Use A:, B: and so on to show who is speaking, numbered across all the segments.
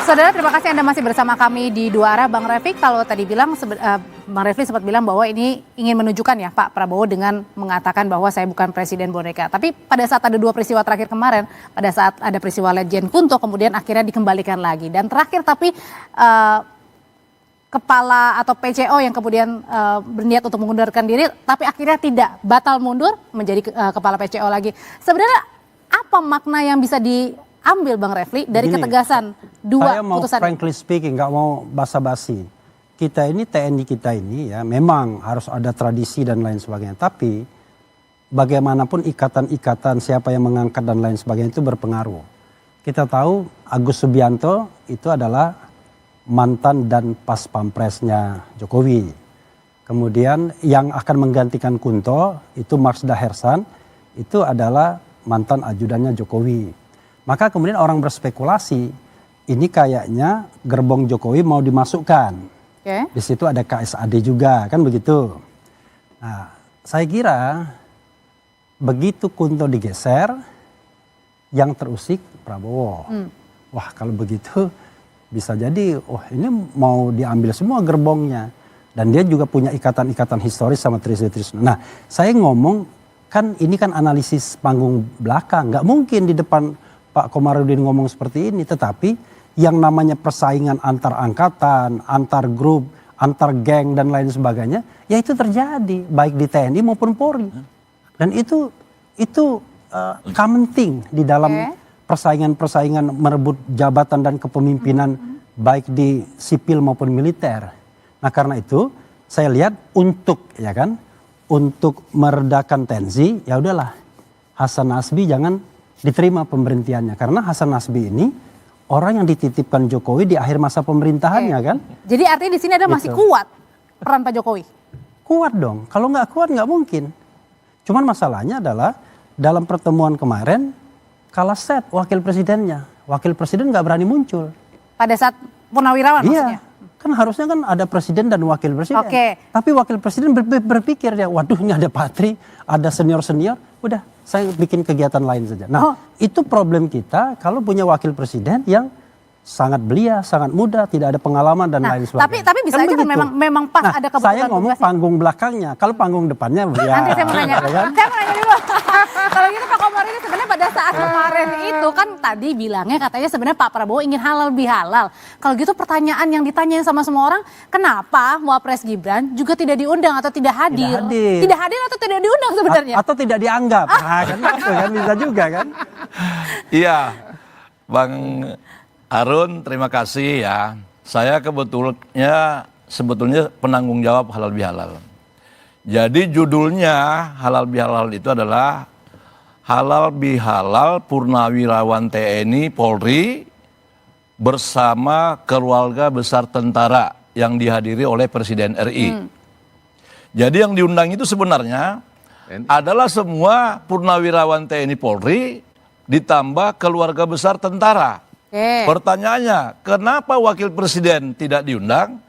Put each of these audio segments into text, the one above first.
A: Saudara, terima kasih Anda masih bersama kami di Dua Arah. Bang Refik, kalau tadi bilang, Bang Refli sempat bilang bahwa ini ingin menunjukkan ya Pak Prabowo dengan mengatakan bahwa saya bukan presiden boneka. Tapi pada saat ada dua peristiwa terakhir kemarin, pada saat ada peristiwa Lejen Kunto, kemudian akhirnya dikembalikan lagi. Dan terakhir tapi kepala atau PCO yang kemudian berniat untuk mengundurkan diri, tapi akhirnya tidak, batal mundur menjadi kepala PCO lagi. Sebenarnya apa makna yang bisa diambil Bang Refli dari ketegasan dua putusan?
B: Saya mau frankly speaking, nggak mau basa-basi. Kita ini TNI kita ini ya memang harus ada tradisi dan lain sebagainya. Tapi bagaimanapun ikatan-ikatan siapa yang mengangkat dan lain sebagainya itu berpengaruh. Kita tahu Agus Subianto itu adalah mantan dan pas pampresnya Jokowi. Kemudian yang akan menggantikan Kunto itu Marsda Hersan, itu adalah mantan ajudannya Jokowi. Maka kemudian orang berspekulasi, ini kayaknya gerbong Jokowi mau dimasukkan. Di situ ada KSAD juga, kan begitu. Nah, saya kira begitu Kunto digeser, yang terusik Prabowo. Wah, kalau begitu bisa jadi, ini mau diambil semua gerbongnya. Dan dia juga punya ikatan-ikatan historis sama Trisno. Nah, saya ngomong, kan ini kan analisis panggung belakang. Nggak mungkin di depan Pak Komarudin ngomong seperti ini. Tetapi yang namanya persaingan antar angkatan, antar grup, antar geng dan lain sebagainya, ya itu terjadi. Baik di TNI maupun Polri. Dan itu common thing di dalam persaingan-persaingan merebut jabatan dan kepemimpinan baik di sipil maupun militer. Nah karena itu saya lihat untuk meredakan tensi, ya udahlah Hasan Nasbi jangan diterima pemberhentiannya, karena Hasan Nasbi ini orang yang dititipkan Jokowi di akhir masa pemerintahannya kan.
A: Jadi artinya di sini ada masih kuat peran Pak Jokowi.
B: Kuat dong, kalau nggak kuat nggak mungkin. Cuman masalahnya adalah dalam pertemuan kemarin kalah set wakil presidennya. Wakil presiden nggak berani muncul. Pada
A: saat Purnawirawan maksudnya?
B: Kan harusnya kan ada presiden dan wakil presiden. Tapi wakil presiden berpikir ya, waduh ini ada Patri, ada senior-senior, udah saya bikin kegiatan lain saja. Nah itu problem kita kalau punya wakil presiden yang sangat belia, sangat muda, tidak ada pengalaman dan lain sebagainya.
A: Tapi bisa aja kan memang pas ada kebetulan.
B: Saya ngomong panggung belakangnya, kalau panggung depannya ya.
A: Nanti saya mau nanya, saya mau nanya dulu. Kalau gitu Pak Komar ini sebenarnya pada saat kemarin itu kan tadi bilangnya katanya sebenarnya Pak Prabowo ingin halal bihalal. Kalau gitu pertanyaan yang ditanyain sama semua orang, kenapa Wapres Gibran juga tidak diundang atau tidak hadir? Tidak hadir atau tidak diundang sebenarnya?
B: Atau tidak dianggap, kan bisa juga kan?
C: Iya, Bang Harun, terima kasih ya. Saya sebetulnya penanggung jawab halal bihalal. Jadi judulnya halal bihalal itu adalah halal bihalal Purnawirawan TNI Polri bersama keluarga besar tentara yang dihadiri oleh Presiden RI. Jadi yang diundang itu sebenarnya adalah semua Purnawirawan TNI Polri ditambah keluarga besar tentara. Pertanyaannya, kenapa wakil presiden tidak diundang?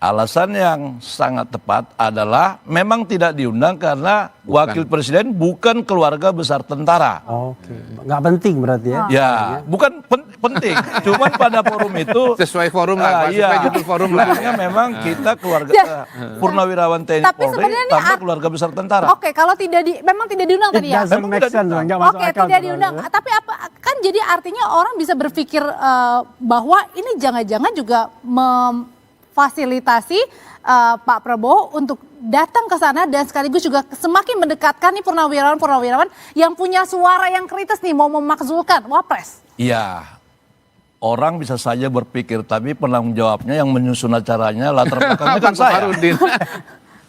C: Alasan yang sangat tepat adalah memang tidak diundang karena wakil presiden bukan keluarga besar tentara.
B: Nggak penting berarti ya?
C: Ya, bukan penting. Cuman pada forum itu
D: sesuai forum lah, sesuai judul forum lah.
C: Memang kita keluarga Purnawirawan TNI Polri tanpa keluarga besar tentara.
A: Kalau memang tidak diundang tadi ya?
B: Tidak
A: diundang. Tapi apa kan jadi artinya orang bisa berpikir bahwa ini jangan-jangan juga fasilitasi Pak Prabowo untuk datang ke sana dan sekaligus juga semakin mendekatkan nih purnawirawan yang punya suara yang kritis nih mau memakzulkan Wapres.
C: Iya, orang bisa saja berpikir, tapi penanggung jawabnya yang menyusun acaranya latar belakangnya kan saya.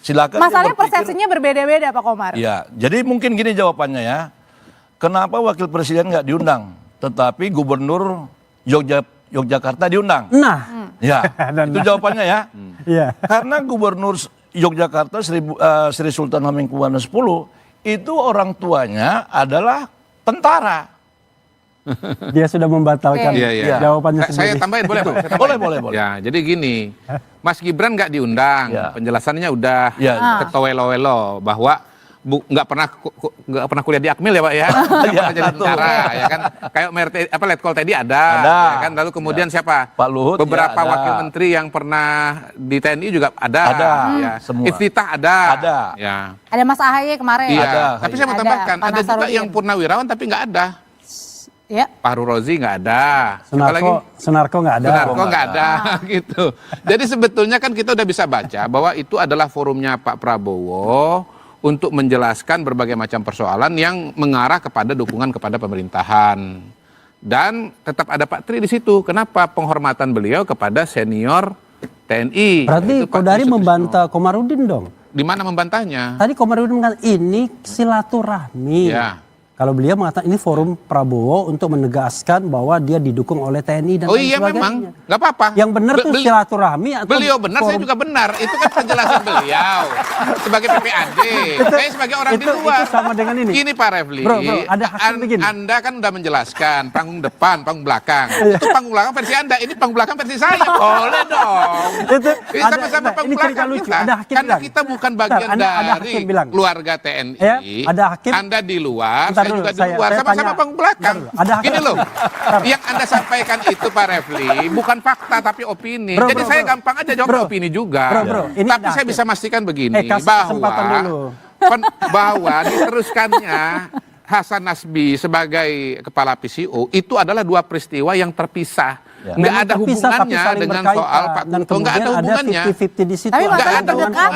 C: Silakan.
A: Masalahnya persepsinya berbeda-beda Pak Komar.
C: Iya, jadi mungkin gini jawabannya ya. Kenapa wakil presiden nggak diundang, tetapi gubernur Yogyakarta diundang? Ya, itu jawabannya ya. Karena gubernur Yogyakarta Sri Sultan Hamengkubuwono X itu orang tuanya adalah tentara.
B: Dia sudah membatalkan jawabannya sendiri.
D: Saya tambahin boleh Pak?
C: Boleh.
D: Ya, jadi gini, Mas Gibran nggak diundang, penjelasannya udah ketowelo-welo bahwa nggak pernah kuliah di Akmil ya Pak ya. Nggak pernah jadi tentara ya kan. Kayak Letkol Teddy ada. Ya kan. Lalu kemudian siapa?
C: Pak Luhut
D: Beberapa
C: ya ada.
D: wakil menteri yang pernah di TNI juga ada.
C: Ada,
D: Ya.
C: semua.
D: Iftitah ada.
C: Ada.
D: Ya.
A: Ada Mas AHY kemarin.
D: Iya.
C: Ada,
D: Tapi saya mau
A: Ada
D: tambahkan,
A: Pak
D: ada juga
A: Nasaruddin.
D: yang purnawirawan tapi nggak ada.
A: Ya.
D: Fahru Rozi nggak ada. Siapa lagi?
B: Sunarko nggak ada.
D: Sunarko nggak ada gitu. Jadi sebetulnya kan kita udah bisa baca bahwa itu adalah forumnya Pak Prabowo untuk menjelaskan berbagai macam persoalan yang mengarah kepada dukungan kepada pemerintahan. Dan tetap ada Pak Tri di situ. Kenapa? Penghormatan beliau kepada senior TNI.
B: Berarti
D: yaitu Pak
B: Kodari
D: Yusuf
B: membantah Komarudin dong.
D: Di mana membantahnya?
B: Tadi Komarudin mengatakan ini silaturahmi.
D: Ya.
B: Kalau beliau mengatakan ini forum Prabowo untuk menegaskan bahwa dia didukung oleh TNI dan
D: Oh
B: lain
D: iya
B: sebagainya.
D: memang, nggak apa-apa.
B: Yang benar tuh silaturahmi atau
D: Beliau benar, saya
B: forum-
D: juga benar. Itu kan penjelasan beliau sebagai PPAD. Saya sebagai orang di
B: itu
D: luar.
B: sama dengan ini.
D: Gini Pak Refli,
B: Bro, ada hakim begini.
D: Anda kan udah menjelaskan panggung depan, panggung belakang. Itu panggung belakang versi Anda, ini panggung belakang versi saya. Boleh dong.
B: Itu
D: Ini
B: ada-
D: sama-sama
B: nah,
D: panggung
B: ini cerita
D: belakang
B: lucu.
D: kita.
B: Ada hakim
D: Karena
B: bilang.
D: kita bukan
B: Bentar,
D: bagian
B: ada
D: dari
B: hakim bilang.
D: keluarga TNI.
B: Ya, ada hakim.
D: Anda di luar,
B: Bentar
D: saya
B: dulu,
D: juga di
B: saya
D: luar. Sama-sama
B: tanya.
D: panggung belakang.
B: Bentar dulu, ada hakim.
D: Gini loh, yang Anda sampaikan itu Pak Refli, bukan fakta tapi opini.
B: Bro,
D: Jadi
B: bro,
D: saya
B: bro.
D: gampang aja jawab
B: Bro.
D: opini juga.
B: Bro, ini
D: Tapi
B: ada
D: saya
B: hakim.
D: bisa pastikan begini,
B: kasih kesempatan dulu.
D: bahwa diteruskannya Hasan Nasbi sebagai kepala PCO itu adalah dua peristiwa yang terpisah.
C: Ya.
D: Nggak
B: Memang
D: ada
B: terpisah, tapi
D: hubungannya
B: saling
D: dengan
B: berkaitan.
D: soal Pak
B: Dan
D: Kunto, nggak ada
B: kemudian
D: hubungannya.
B: 50-50 di situ.
A: Tapi
D: Nggak
A: masalah
D: ada
A: berdekatan.